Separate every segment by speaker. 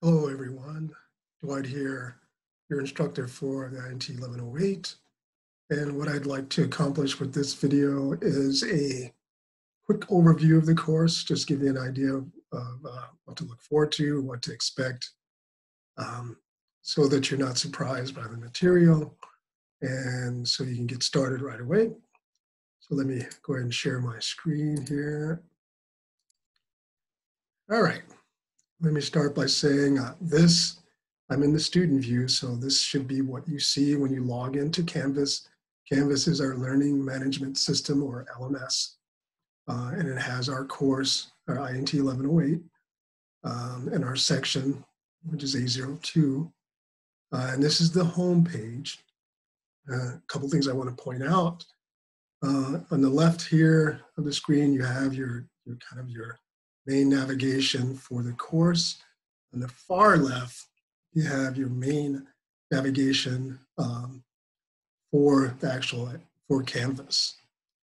Speaker 1: Hello, everyone. Dwight here, your instructor for the INT1108. And what I'd like to accomplish with this video is a quick overview of the course, just give you an idea of what to look forward to, what to expect, um, so that you're not surprised by the material and so you can get started right away. So let me go ahead and share my screen here. All right. Let me start by saying I'm in the student view, so this should be what you see when you log into Canvas. Canvas is our learning management system, or LMS, and it has our course, our INT1108, and our section, which is A02. And this is the home page. A couple things I want to point out. On the left here of the screen, you have your main navigation for the course. On the far left, you have your main navigation for Canvas.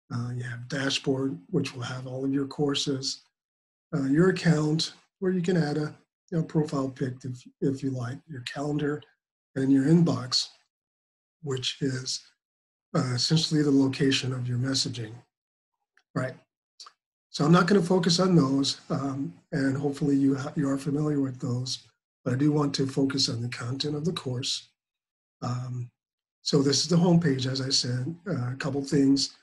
Speaker 1: You have dashboard, which will have all of your courses, your account, where you can add a profile pic if you like, your calendar, and your inbox, which is essentially the location of your messaging. Right. So I'm not going to focus on those, and hopefully you are familiar with those, but I do want to focus on the content of the course. So this is the home page, as I said. A couple things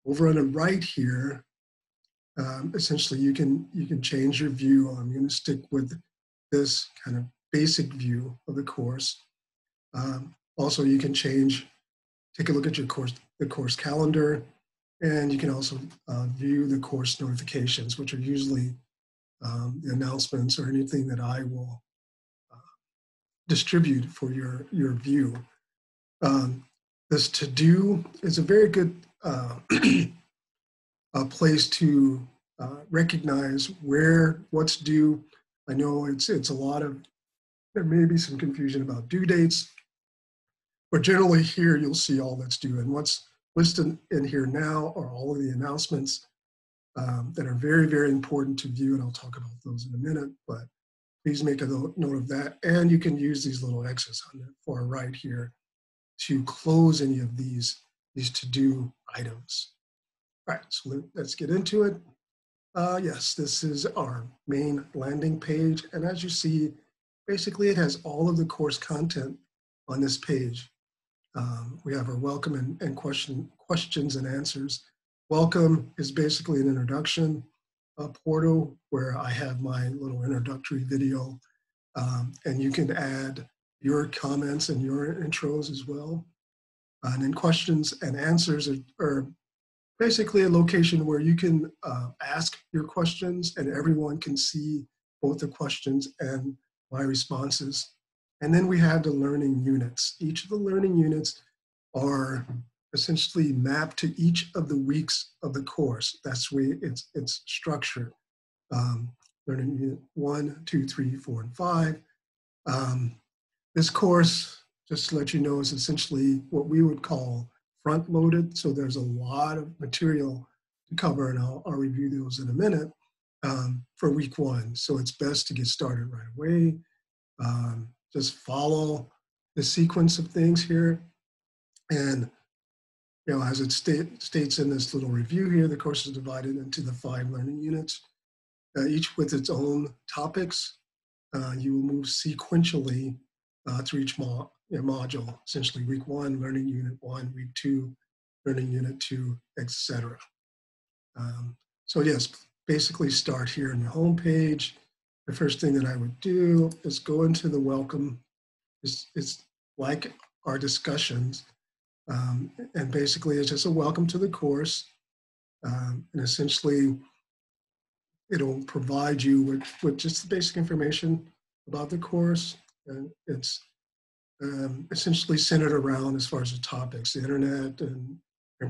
Speaker 1: over on the right here. Essentially, you can change your view. I'm going to stick with this kind of basic view of the course. Also, you can take a look at the course calendar. And you can also view the course notifications, which are usually the announcements or anything that I will distribute for your view. This to-do is a very good place to recognize what's due. I know there may be some confusion about due dates, but generally here you'll see all that's due, and what's listed in here now are all of the announcements that are very, very important to view, and I'll talk about those in a minute, but please make a note of that. And you can use these little X's on the far right here to close any of these to-do items. All right, so let's get into it. Yes, this is our main landing page, and as you see, basically it has all of the course content on this page. We have our welcome and questions and answers. Welcome is basically an introduction portal where I have my little introductory video, and you can add your comments and your intros as well. And then questions and answers are basically a location where you can ask your questions and everyone can see both the questions and my responses. And then we have the learning units. Each of the learning units are essentially mapped to each of the weeks of the course. That's the way it's structured. Learning unit 1, 2, 3, 4, and 5. This course, just to let you know, is essentially what we would call front-loaded. So there's a lot of material to cover, and I'll review those in a minute for week 1. So it's best to get started right away. Just follow the sequence of things here. And, as it states in this little review here, the course is divided into the 5 learning units, each with its own topics. You will move sequentially through each module, essentially week 1, learning unit 1, week 2, learning unit 2, etc. So yes, basically start here in the home page. The first thing that I would do is go into the welcome. It's like our discussions, and basically it's just a welcome to the course, and essentially it'll provide you with just the basic information about the course, and it's essentially centered around, as far as the topics, the internet and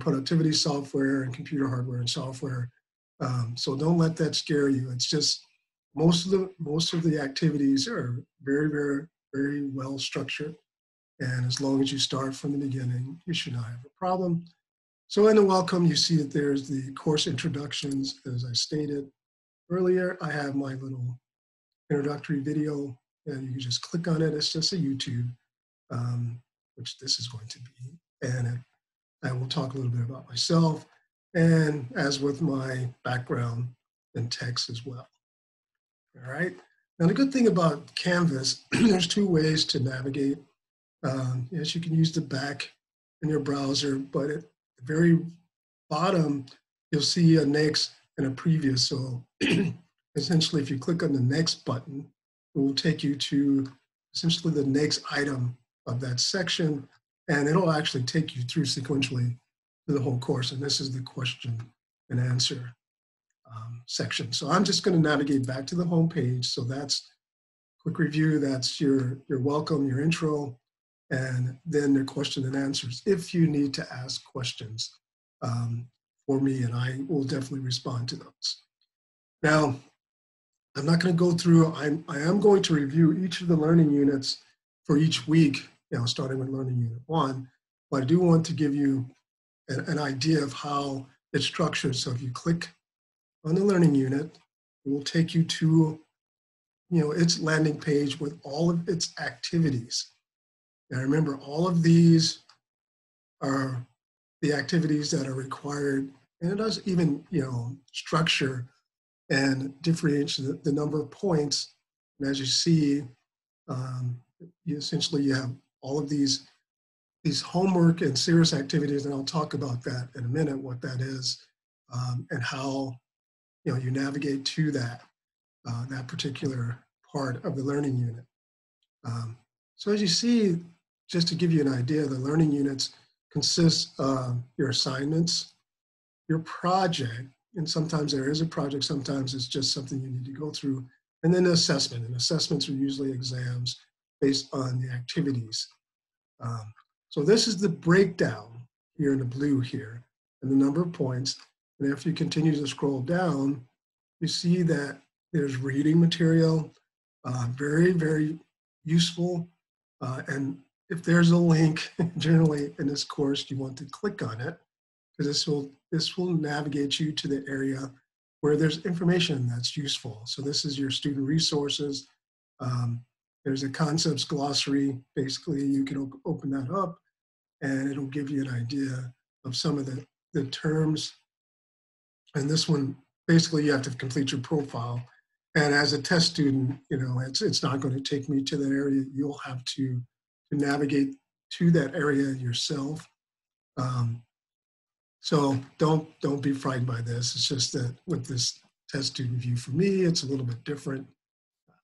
Speaker 1: productivity software and computer hardware and software. So don't let that scare you. It's just most of the activities are very, very, very well structured. And as long as you start from the beginning, you should not have a problem. So in the welcome, you see that there's the course introductions. As I stated earlier, I have my little introductory video and you can just click on it. It's just a YouTube, which this is going to be. And I will talk a little bit about myself, and as with my background in text as well. All right. Now, the good thing about Canvas, there's two ways to navigate. Yes, you can use the back in your browser, but at the very bottom, you'll see a next and a previous. So essentially, if you click on the next button, it will take you to essentially the next item of that section, and it'll actually take you through sequentially to the whole course. And this is the question and answer section. So I'm just going to navigate back to the home page. So that's quick review. That's your welcome, your intro, and then the question and answers. If you need to ask questions for me, and I will definitely respond to those. Now, I'm not going to go through. I am going to review each of the learning units for each week. Starting with Learning Unit 1, but I do want to give you an idea of how it's structured. So if you click on the learning unit, it will take you to its landing page with all of its activities. Now remember, all of these are the activities that are required, and it does even structure and differentiate the number of points. And as you see, you essentially have all of these homework and serious activities, and I'll talk about that in a minute, what that is, and how you navigate to that particular part of the learning unit. So as you see, just to give you an idea, the learning units consist of your assignments, your project, and sometimes there is a project, sometimes it's just something you need to go through, and then the assessment. And assessments are usually exams based on the activities. So this is the breakdown here in the blue here, and the number of points. And if you continue to scroll down, you see that there's reading material, very, very useful. And if there's a link, generally in this course, you want to click on it, because this will navigate you to the area where there's information that's useful. So this is your student resources. There's a concepts glossary. Basically, you can open that up, and it'll give you an idea of some of the terms. And this one, basically, you have to complete your profile. And as a test student, it's not going to take me to that area. You'll have to navigate to that area yourself. So don't be frightened by this. It's just that with this test student view, for me, it's a little bit different.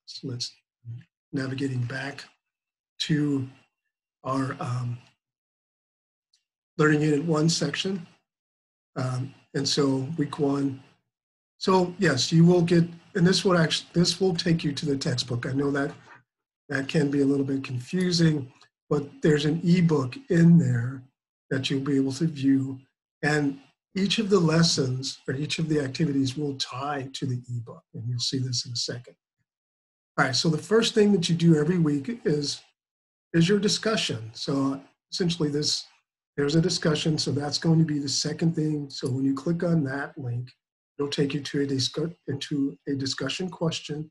Speaker 1: So let's navigating back to our Learning Unit 1 section. And so week 1. So yes, you will get, and this will take you to the textbook. I know that can be a little bit confusing, but there's an ebook in there that you'll be able to view, and each of the lessons or each of the activities will tie to the ebook, and you'll see this in a second. All right, so the first thing that you do every week is your discussion. So essentially there's a discussion, so that's going to be the second thing. So when you click on that link, it'll take you to a discussion question.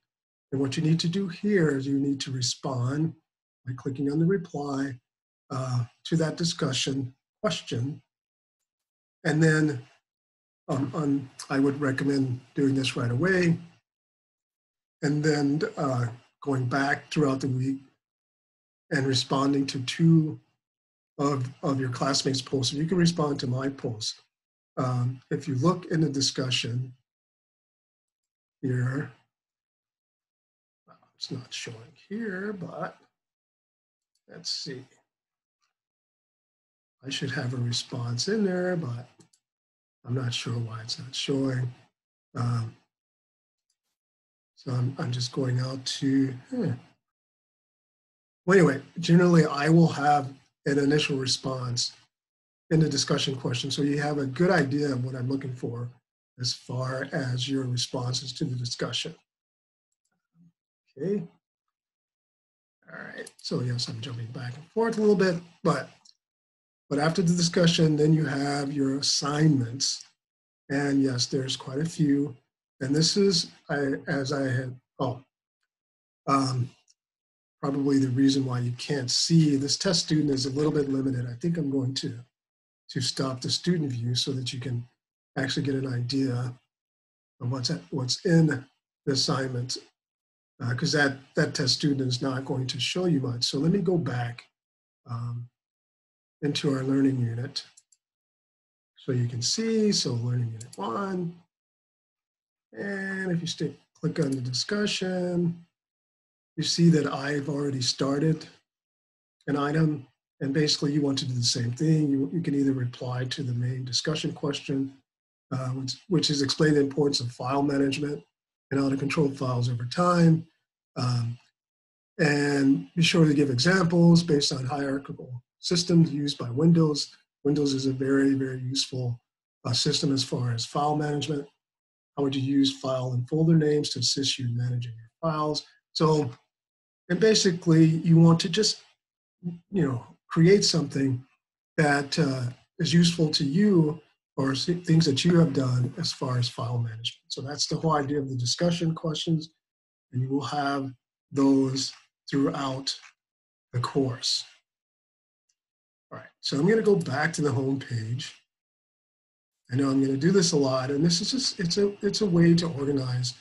Speaker 1: And what you need to do here is you need to respond by clicking on the reply to that discussion question. And then I would recommend doing this right away. And then going back throughout the week and responding to 2 of your classmates' posts. You can respond to my post. If you look in the discussion here, it's not showing here, but let's see. I should have a response in there, but I'm not sure why it's not showing. So I'm just going out to, Well, anyway, generally I will have an initial response in the discussion question. So you have a good idea of what I'm looking for as far as your responses to the discussion. Okay. All right. So yes, I'm jumping back and forth a little bit, but after the discussion, then you have your assignments. And yes, there's quite a few. And this is, probably the reason why you can't see. This test student is a little bit limited. I think I'm going to stop the student view so that you can actually get an idea of what's in the assignment, because that test student is not going to show you much. So let me go back into our learning unit so you can see. So learning unit 1, and if you click on the discussion, you see that I've already started an item, and basically you want to do the same thing. You can either reply to the main discussion question, which is explain the importance of file management and how to control files over time. And be sure to give examples based on hierarchical systems used by Windows. Windows is a very, very useful system as far as file management. How would you use file and folder names to assist you in managing your files? So, and basically you want to just, create something that is useful to you, or things that you have done as far as file management. So that's the whole idea of the discussion questions, and you will have those throughout the course. All right, so I'm going to go back to the home page. I know I'm going to do this a lot, and this is just, it's a way to organize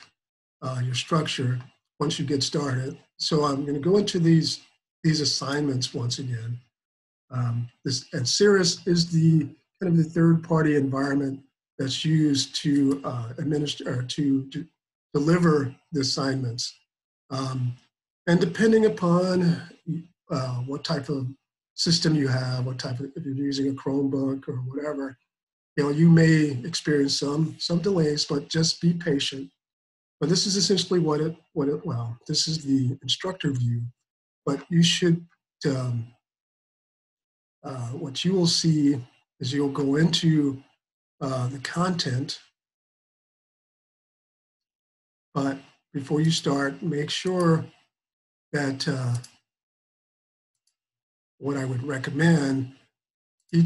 Speaker 1: your structure once you get started. So I'm going to go into these assignments once again. And Cirrus is the kind of the third-party environment that's used to administer or to deliver the assignments. And depending upon what type of system you have, if you're using a Chromebook or whatever, you may experience some delays, but just be patient. But this is essentially this is the instructor view, but you should, what you will see is you'll go into the content, but before you start, make sure that what I would recommend, the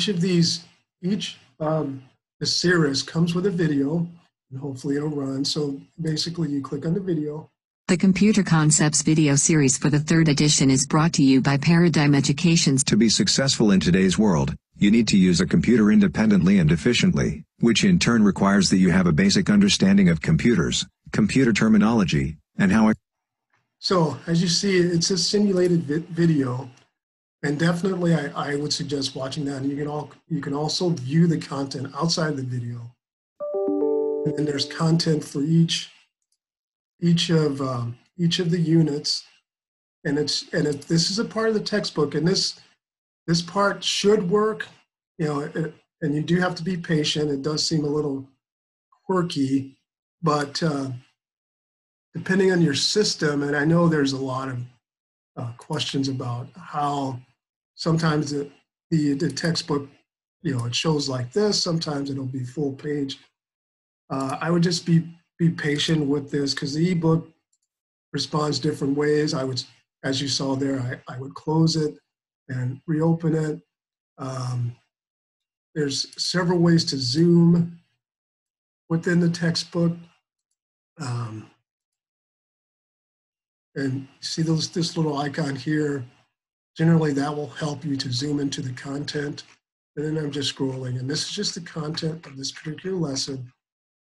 Speaker 1: series comes with a video, and hopefully it'll run. So basically you click on the video.
Speaker 2: The Computer Concepts video series for the 3rd edition is brought to you by Paradigm Education's.
Speaker 3: To be successful in today's world, you need to use a computer independently and efficiently, which in turn requires that you have a basic understanding of computers, computer terminology, and how.
Speaker 1: So as you see, it's a simulated video, and definitely I would suggest watching that. And you can also view the content outside the video, and then there's content for each of the units, and this is a part of the textbook, and this part should work, and you do have to be patient. It does seem a little quirky, but depending on your system, and I know there's a lot of questions about how sometimes the textbook, it shows like this, sometimes it'll be full page. I would just be patient with this, because the ebook responds different ways. As you saw there, I would close it and reopen it. There's several ways to zoom within the textbook. And see this little icon here, generally that will help you to zoom into the content. And then I'm just scrolling, and this is just the content of this particular lesson.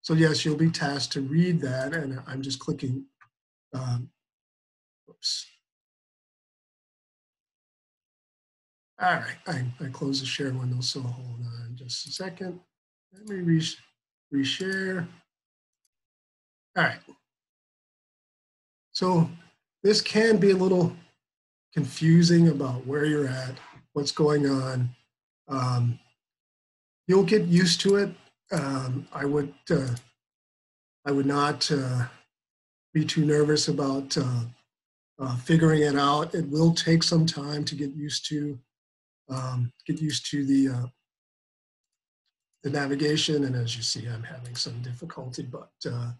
Speaker 1: So yes, you'll be tasked to read that, and I'm just clicking, oops. All right, I closed the share window, so hold on just a second. Let me reshare. All right. So this can be a little confusing about where you're at, what's going on. You'll get used to it. I would not be too nervous about figuring it out. It will take some time to get used to the navigation, and as you see, I'm having some difficulty, but don't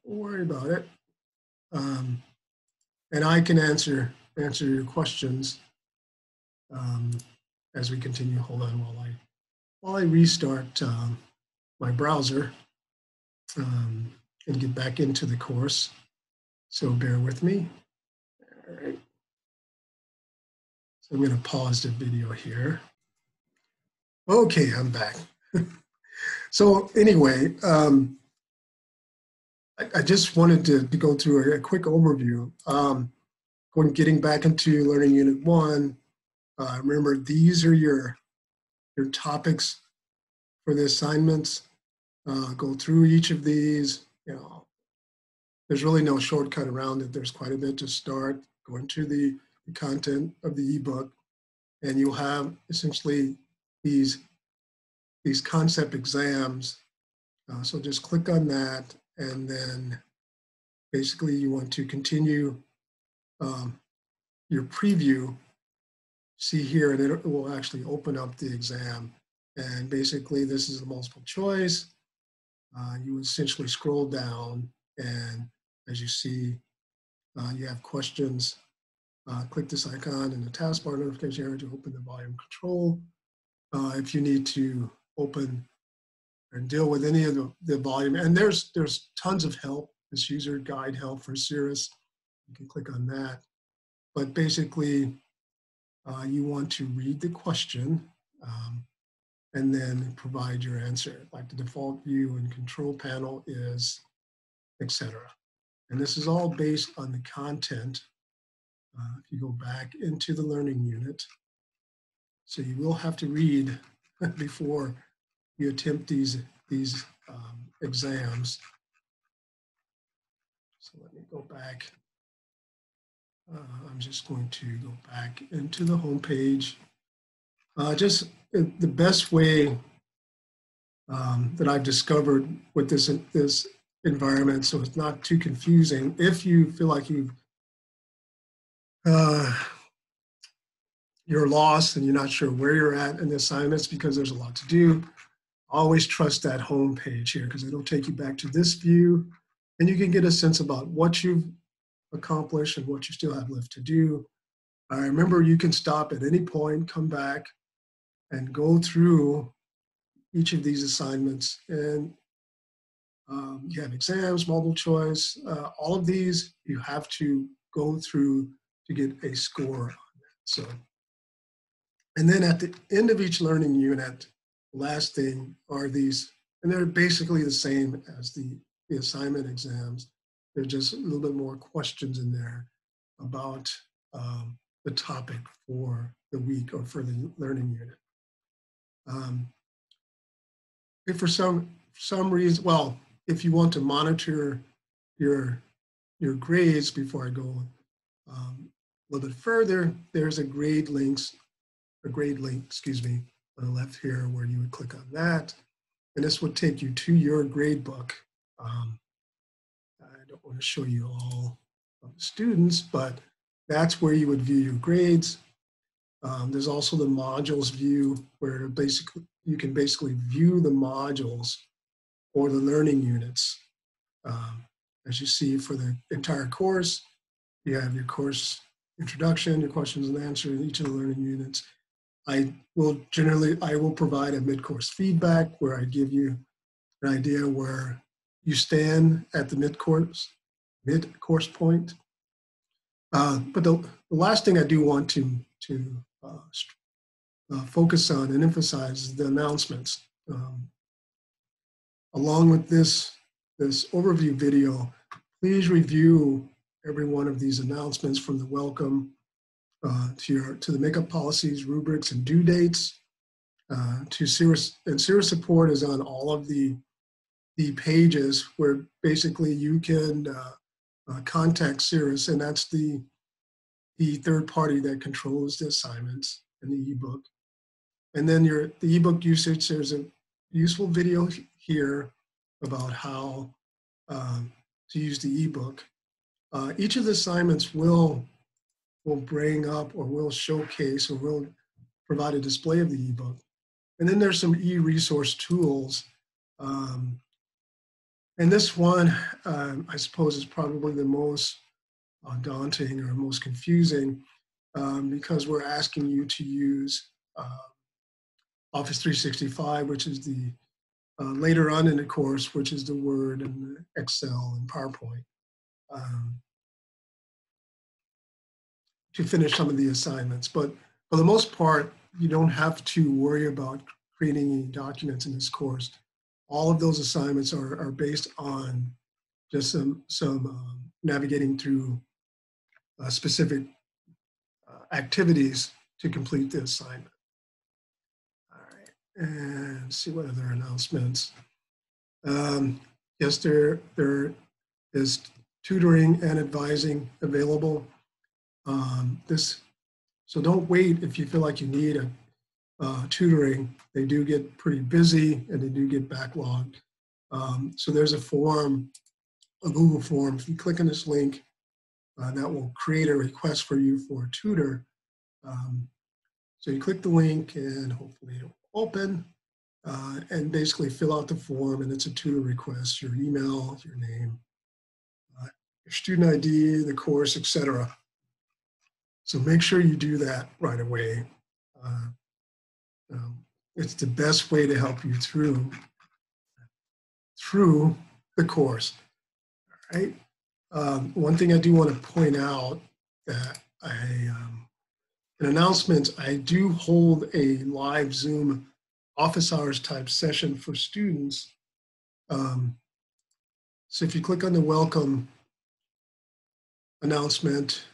Speaker 1: worry about it. And I can answer your questions as we continue. Hold on while I restart my browser and get back into the course. So bear with me. All right. So I'm going to pause the video here. Okay, I'm back. So anyway, I just wanted to go through a quick overview. Getting back into Learning Unit 1, remember these are your topics for the assignments. Go through each of these. You know, there's really no shortcut around it. There's quite a bit to start. Go into the content of the ebook, and you'll have essentially these concept exams. So just click on that, and then basically you want to continue your preview. See here, and it will actually open up the exam. And basically this is the multiple choice. You essentially scroll down, and as you see, you have questions. Click this icon in the taskbar notification area to open the volume control. If you need to open and deal with any of the volume, and there's tons of help. This user guide help for Cirrus, you can click on that. But basically, you want to read the question and then provide your answer. Like the default view and control panel is, etc. And this is all based on the content. If you go back into the learning unit, so you will have to read before you attempt these exams. So let me go back. I'm just going to go back into the home page. Just the best way that I've discovered with this environment, so it's not too confusing. If you feel like you're lost and you're not sure where you're at in the assignments because there's a lot to do, always trust that home page here, because it'll take you back to this view, and you can get a sense about what you've accomplished and what you still have left to do. Remember, you can stop at any point, come back, and go through each of these assignments. And you have exams, multiple choice, all of these you have to go through to get a score on that. So, and then at the end of each learning unit, the last thing are these, and they're basically the same as the assignment exams. There's just a little bit more questions in there about the topic for the week or for the learning unit. If for some reason, well, if you want to monitor your grades before I go a little bit further, there's a grade link, excuse me, on the left here where you would click on that. And this would take you to your grade book. I don't want to show you all of the students, but that's where you would view your grades. There's also the modules view where basically you can basically view the modules or the learning units. As you see for the entire course, you have your course introduction, your questions and answers in each of the learning units. I will provide a mid-course feedback where I give you an idea where you stand at the mid-course point. But the last thing I do want to focus on and emphasize is the announcements. Along with this overview video, please review every one of these announcements from the welcome to the makeup policies, rubrics, and due dates. To Cirrus, and Cirrus support is on all of the pages where basically you can contact Cirrus, and that's the third party that controls the assignments and the ebook. And then the ebook usage, there's a useful video here about how to use the ebook. Each of the assignments will bring up or will showcase or will provide a display of the ebook. And then there's some e-resource tools. And this one, I suppose, is probably the most daunting or most confusing because we're asking you to use Office 365, which is the later on in the course, which is the Word and Excel and PowerPoint. to finish some of the assignments. But for the most part, you don't have to worry about creating any documents in this course. All of those assignments are based on just some navigating through specific activities to complete the assignment. All right, and see what other announcements. Yes, there is tutoring and advising available. So don't wait if you feel like you need a tutoring. They do get pretty busy and they do get backlogged. So there's a form, a Google form. If you click on this link, that will create a request for you for a tutor. So you click the link and hopefully it'll open and basically fill out the form, and it's a tutor request, your email, your name, your student ID, the course, etc. So make sure you do that right away. It's the best way to help you through the course. All right. One thing I do want to point out that in announcements, I do hold a live Zoom office hours type session for students. So if you click on the welcome announcement,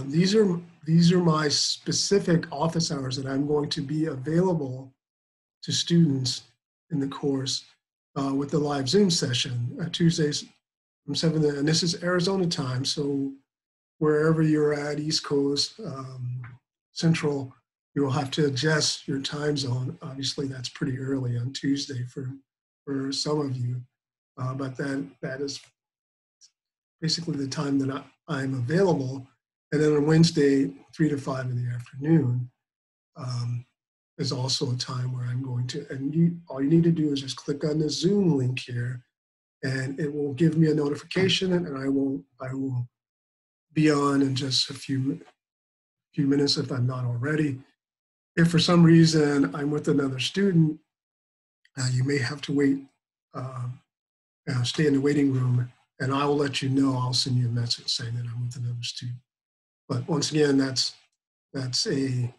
Speaker 1: these are my specific office hours that I'm going to be available to students in the course with the live Zoom session Tuesdays from 7 to, and this is Arizona time, so wherever you're at, East Coast, Central, you will have to adjust your time zone. Obviously, that's pretty early on Tuesday for some of you, but that is basically the time that I'm available. And then on Wednesday, 3 to 5 in the afternoon, is also a time where I'm going to, and all you need to do is just click on the Zoom link here, and it will give me a notification, and I will be on in just a few minutes if I'm not already. If for some reason I'm with another student, you may have to wait, stay in the waiting room, and I will let you know. I'll send you a message saying that I'm with another student. But once again, that's a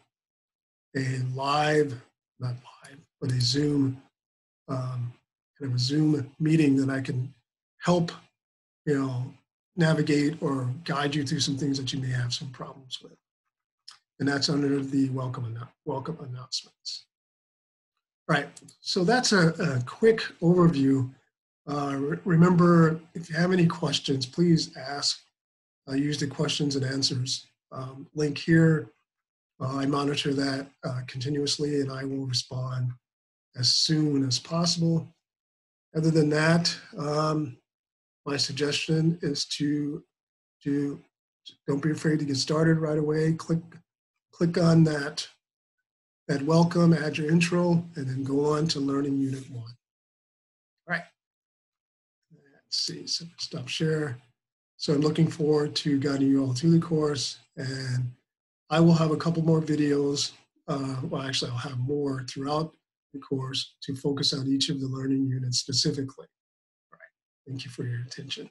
Speaker 1: live, not live, but a Zoom, kind of a Zoom meeting that I can help, navigate or guide you through some things that you may have some problems with. And that's under the welcome announcements. All right, so that's a quick overview. Remember, if you have any questions, please ask. Use the questions and answers link here. I monitor that continuously, and I will respond as soon as possible. Other than that, my suggestion is to don't be afraid to get started right away. Click on that welcome, add your intro, and then go on to learning unit 1. All right. Let's see, so stop share. So I'm looking forward to guiding you all through the course, and I will have a couple more videos. Well, actually, I'll have more throughout the course to focus on each of the learning units specifically. All right. Thank you for your attention.